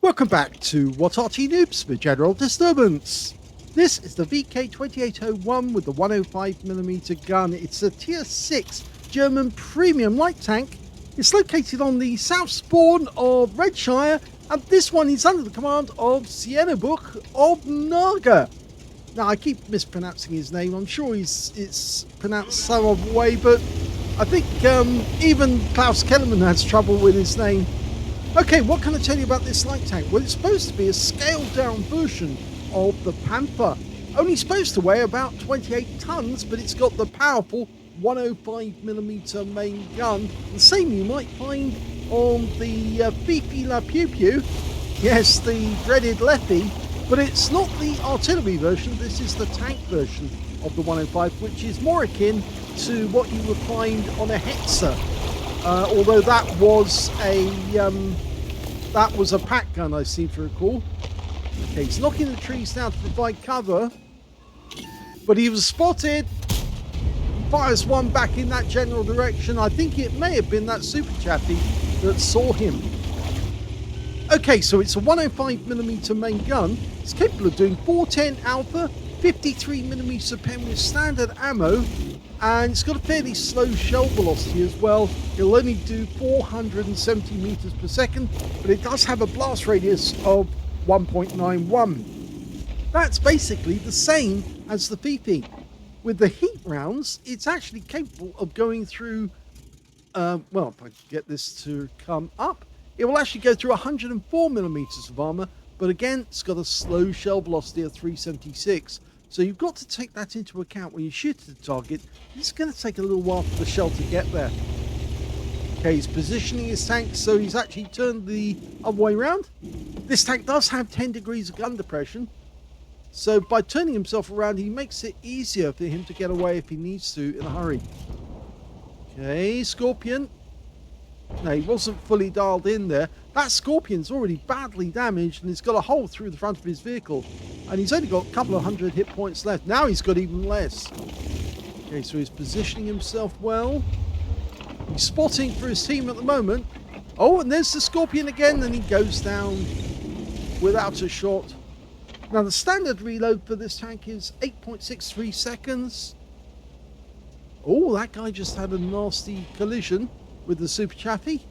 Welcome back to What Arty Noobs for General Disturbance. This is the VK2801 with the 105mm gun. It's a tier 6 German premium light tank. It's located on the south spawn of Redshire, and this one is under the command of CIENOBUCHxD. Now, I keep mispronouncing his name. I'm sure it's pronounced some other way, but I think even Klaus Kellerman has trouble with his name. Okay, what can I tell you about this light tank? Well, it's supposed to be a scaled-down version of the Panther. Only supposed to weigh about 28 tons, but it's got the powerful 105mm main gun. The same you might find on the Fifi La Pew Pew. Yes, the dreaded Leffy. But it's not the artillery version. This is the tank version of the 105, which is more akin to what you would find on a Hetzer. Although that was a pack gun, I seem to recall. Okay, he's knocking the trees down to provide cover, but he was spotted. Fires one back in that general direction. I think it may have been that super chappy that saw him. Okay, so it's a 105mm main gun. It's capable of doing 410 alpha, 53mm pen with standard ammo, and it's got a fairly slow shell velocity as well. It'll only do 470 meters per second, but it does have a blast radius of 1.91. That's basically the same as the Fifi. With the heat rounds, it's actually capable of going through, well, if I can get this to come up, it will actually go through 104 millimeters of armor, but again, it's got a slow shell velocity of 376. So you've got to take that into account when you shoot at the target. It's going to take a little while for the shell to get there. Okay, he's positioning his tank, so he's actually turned the other way around. This tank does have 10 degrees of gun depression, so by turning himself around, he makes it easier for him to get away if he needs to in a hurry. Okay, Scorpion. No, he wasn't fully dialed in there. That Scorpion's already badly damaged, and it's got a hole through the front of his vehicle. And he's only got a couple of hundred hit points left. Now he's got even less. Okay, so he's positioning himself well. He's spotting for his team at the moment. Oh, and there's the Scorpion again, and he goes down without a shot. Now, the standard reload for this tank is 8.63 seconds. Oh, that guy just had a nasty collision with the Super Chaffee.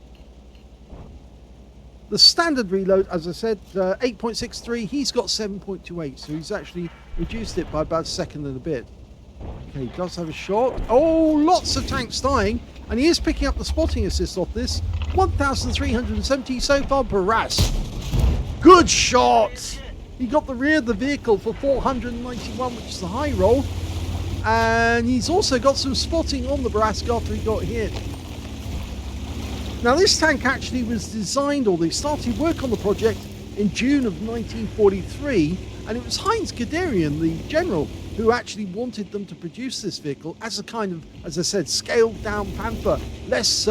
The standard reload, as I said, 8.63. He's got 7.28, so he's actually reduced it by about a second and a bit. Okay, he does have a shot. Oh, lots of tanks dying, and he is picking up the spotting assist off this. 1,370 so far. Barras. Good shot. He got the rear of the vehicle for 491, which is the high roll, and he's also got some spotting on the Barras after he got hit. Now, this tank actually was designed, or they started work on the project in June of 1943, and it was Heinz Guderian, the general, who actually wanted them to produce this vehicle as a kind of, as I said, scaled down Panther. Less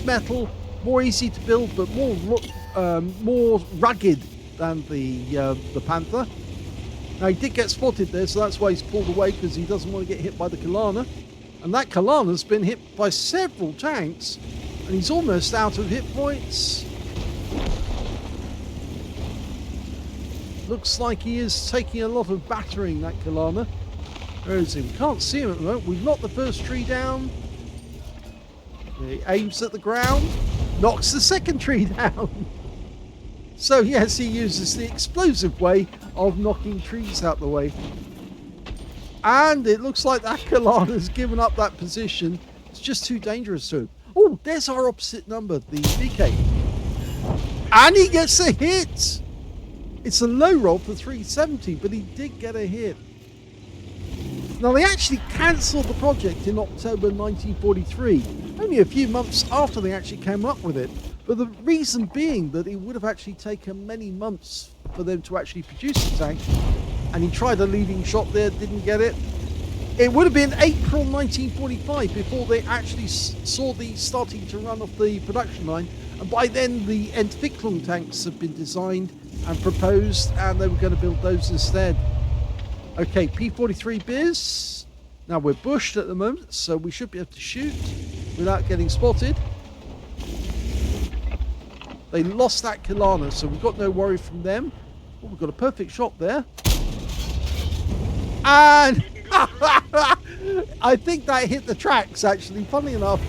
metal, more easy to build, but more rugged than the Panther. Now, he did get spotted there, so that's why he's pulled away, because he doesn't want to get hit by the Kalana. And that Kalana's been hit by several tanks, and he's almost out of hit points. Looks like he is taking a lot of battering, that Kalana. Where is he? We can't see him at the moment. We've knocked the first tree down. He aims at the ground, knocks the second tree down. So yes, he uses the explosive way of knocking trees out the way. And it looks like that Kalana's given up that position. It's just too dangerous to him. Oh, there's our opposite number, the VK. And he gets a hit! It's a low roll for 370, but he did get a hit. Now, they actually cancelled the project in October 1943, only a few months after they actually came up with it. But the reason being that it would have actually taken many months for them to actually produce the tank. And he tried a leading shot there, didn't get it. It would have been April 1945 before they actually saw these starting to run off the production line. And by then, the Entwicklung tanks had been designed and proposed, and they were going to build those instead. Okay, P-43 Biz. Now, we're bushed at the moment, so we should be able to shoot without getting spotted. They lost that Kilana, so we've got no worry from them. Oh, we've got a perfect shot there. And I think that hit the tracks, actually. Funnily enough,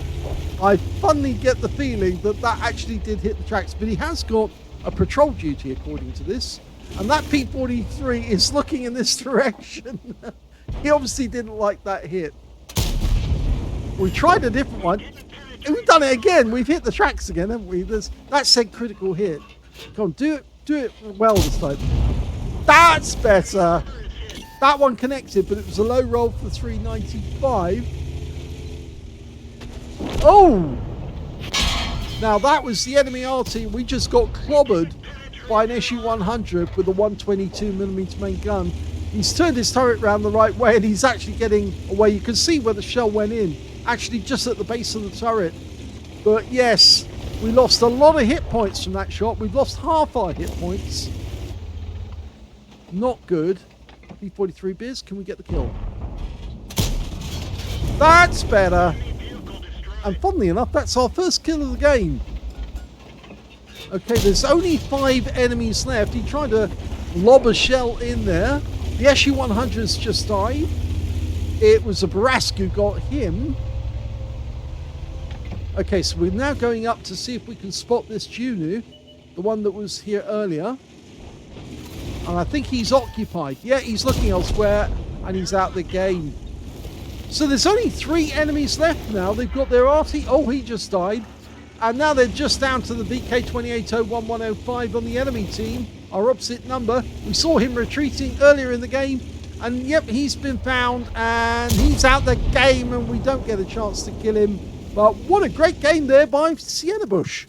I funnily get the feeling that that actually did hit the tracks. But he has got a patrol duty, according to this. And that P-43 is looking in this direction. He obviously didn't like that hit. We tried a different one. We've done it again. We've hit the tracks again, haven't we? That said critical hit. Come on, do it well this time. That's better. That one connected, but it was a low roll for 395. Oh! Now that was the enemy Arty. We just got clobbered by an SU-100 with a 122mm main gun. He's turned his turret around the right way, and he's actually getting away. You can see where the shell went in, actually just at the base of the turret. But yes, we lost a lot of hit points from that shot. We've lost half our hit points. Not good. P-43 Biz, can we get the kill? That's better. And funnily enough, that's our first kill of the game. Okay, there's only 5 enemies left. He tried to lob a shell in there. The SU-100's just died. It was a Barask who got him. Okay, so we're now going up to see if we can spot this Juno, the one that was here earlier. And I think he's occupied. Yeah, he's looking elsewhere, and he's out the game. So there's only 3 enemies left now. They've got their Arty. Oh, he just died. And now they're just down to the VK2801-105 on the enemy team, our opposite number. We saw him retreating earlier in the game. And yep, he's been found, and he's out the game, and we don't get a chance to kill him. But what a great game there by CIENOBUCH.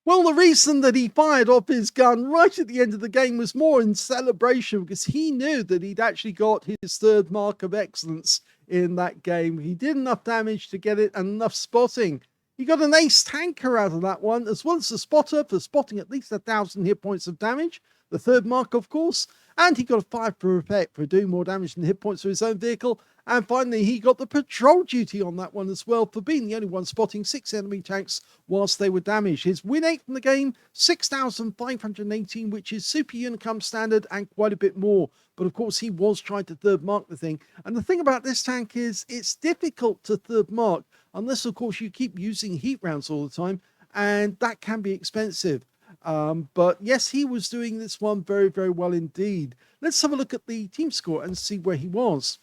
Well, the reason that he fired off his gun right at the end of the game was more in celebration, because he knew that he'd actually got his 3rd mark of excellence in that game. He did enough damage to get it and enough spotting. He got an ace tanker out of that one, as well as the spotter for spotting at least 1,000 hit points of damage. The 3rd mark, of course. And he got a 5 for effect for doing more damage than hit points for his own vehicle. And finally, he got the patrol duty on that one as well, for being the only one spotting 6 enemy tanks whilst they were damaged. His win rate from the game, 6,518, which is super Unicum standard and quite a bit more. But of course, he was trying to 3rd mark the thing. And the thing about this tank is it's difficult to 3rd mark, unless, of course, you keep using heat rounds all the time. And that can be expensive. But yes, he was doing this one very, very well indeed. Let's have a look at the team score and see where he was.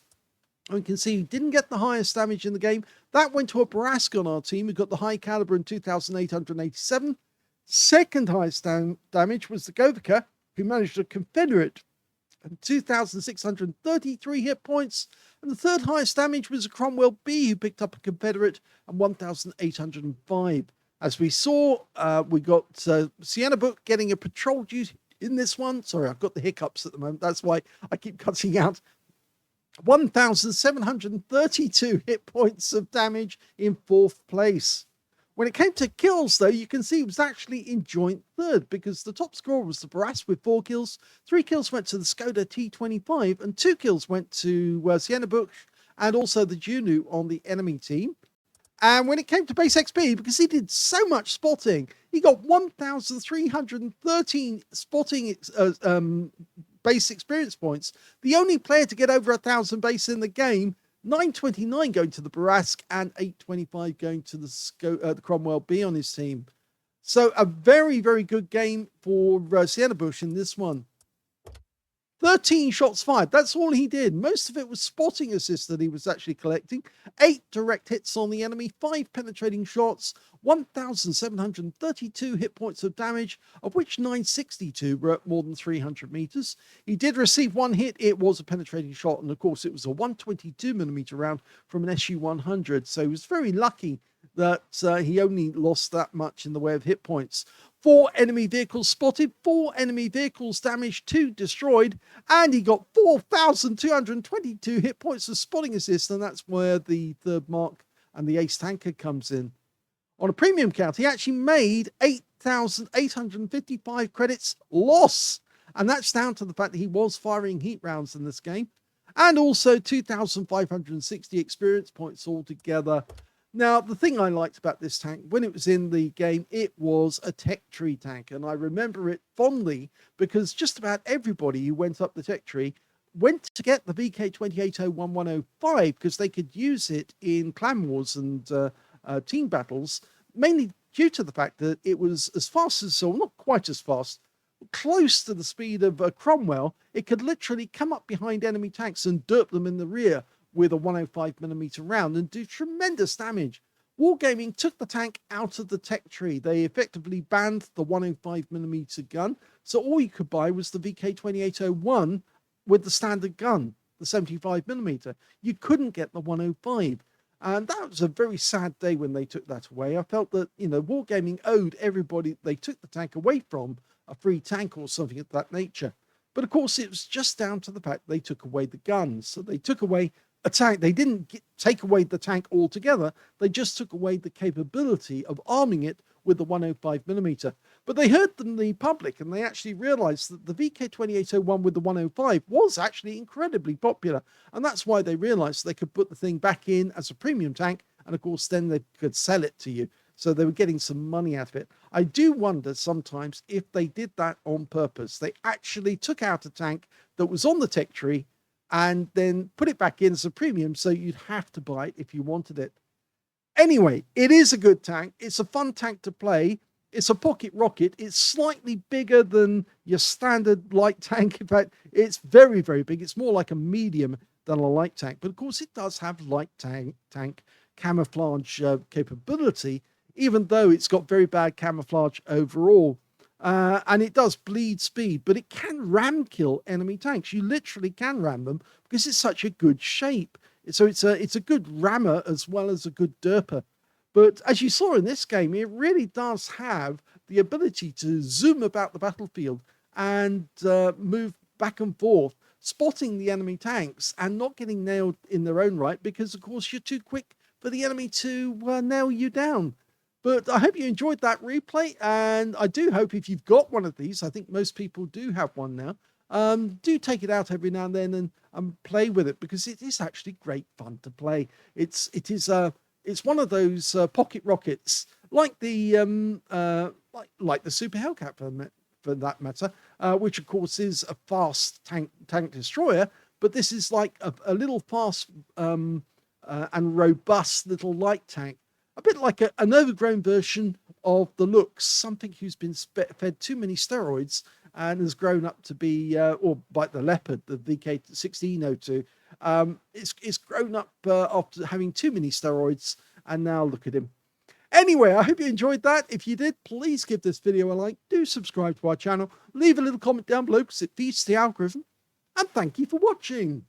And we can see he didn't get the highest damage in the game. That went to a Barask on our team, who got the high caliber in 2,887. Second highest damage was the Govica, who managed a Confederate and 2,633 hit points. And the 3rd highest damage was a Cromwell B, who picked up a Confederate and 1,805. As we saw, we got CIENOBUCH getting a patrol duty in this one. Sorry, I've got the hiccups at the moment. That's why I keep cutting out. 1,732 hit points of damage in 4th place. When it came to kills, though, you can see it was actually in joint 3rd, because the top scorer was the Barask with 4 kills. 3 kills went to the Skoda T25, and 2 kills went to CIENOBUCH and also the Juno on the enemy team. And when it came to base XP, because he did so much spotting, he got 1,313 spotting base experience points. The only player to get over 1,000 base in the game. 929 going to the Barask and 825 going to the Cromwell B on his team. So a very, very good game for CIENOBUCH in this one. 13 shots fired. That's all he did. Most of it was spotting assists that he was actually collecting. 8 direct hits on the enemy, 5 penetrating shots, 1,732 hit points of damage, of which 962 were at more than 300 meters. He did receive 1 hit. It was a penetrating shot, and of course it was a 122mm round from an SU-100. So he was very lucky that he only lost that much in the way of hit points. 4 enemy vehicles spotted, 4 enemy vehicles damaged, 2 destroyed, and he got 4,222 hit points of spotting assist, and that's where the 3rd mark and the ace tanker comes in. On a premium count, he actually made 8,855 credits loss, and that's down to the fact that he was firing heat rounds in this game, and also 2,560 experience points altogether. Now, the thing I liked about this tank, when it was in the game, it was a tech tree tank. And I remember it fondly because just about everybody who went up the tech tree went to get the VK2801-105 because they could use it in clan wars and team battles, mainly due to the fact that it was as fast as, or not quite as fast, close to the speed of Cromwell. It could literally come up behind enemy tanks and derp them in the rear with a 105mm round and do tremendous damage. Wargaming took the tank out of the tech tree. They effectively banned the 105mm gun, so all you could buy was the VK2801 with the standard gun, the 75mm. You couldn't get the 105. And that was a very sad day when they took that away. I felt that, Wargaming owed everybody they took the tank away from a free tank or something of that nature. But of course, it was just down to the fact they took away the guns. So they took away a tank. They didn't take away the tank altogether. They just took away the capability of arming it with the 105mm. But they heard from the public and they actually realized that the VK2801 with the 105 was actually incredibly popular. And that's why they realized they could put the thing back in as a premium tank. And of course, then they could sell it to you. So they were getting some money out of it. I do wonder sometimes if they did that on purpose. They actually took out a tank that was on the tech tree and then put it back in as a premium, so you'd have to buy it if you wanted it. Anyway, it is a good tank. It's a fun tank to play. It's a pocket rocket. It's slightly bigger than your standard light tank. In fact, it's very, very big. It's more like a medium than a light tank. But of course, it does have light tank camouflage capability, even though it's got very bad camouflage overall. And it does bleed speed, but it can ram kill enemy tanks. You literally can ram them because it's such a good shape. So it's a good rammer as well as a good derper. But as you saw in this game, it really does have the ability to zoom about the battlefield and move back and forth, spotting the enemy tanks and not getting nailed in their own right because, of course, you're too quick for the enemy to nail you down. But I hope you enjoyed that replay, and I do hope if you've got one of these, I think most people do have one now, do take it out every now and then and play with it because it is actually great fun to play. It's one of those pocket rockets like the like the Super Hellcat for that matter, which of course is a fast tank destroyer, but this is like a little fast and robust little light tank. A bit like an overgrown version of the looks, something who's been fed too many steroids and has grown up to be, or like the Leopard, the VK1602. It's grown up after having too many steroids, and now look at him. Anyway, I hope you enjoyed that. If you did, please give this video a like. Do subscribe to our channel. Leave a little comment down below because it feeds the algorithm. And thank you for watching.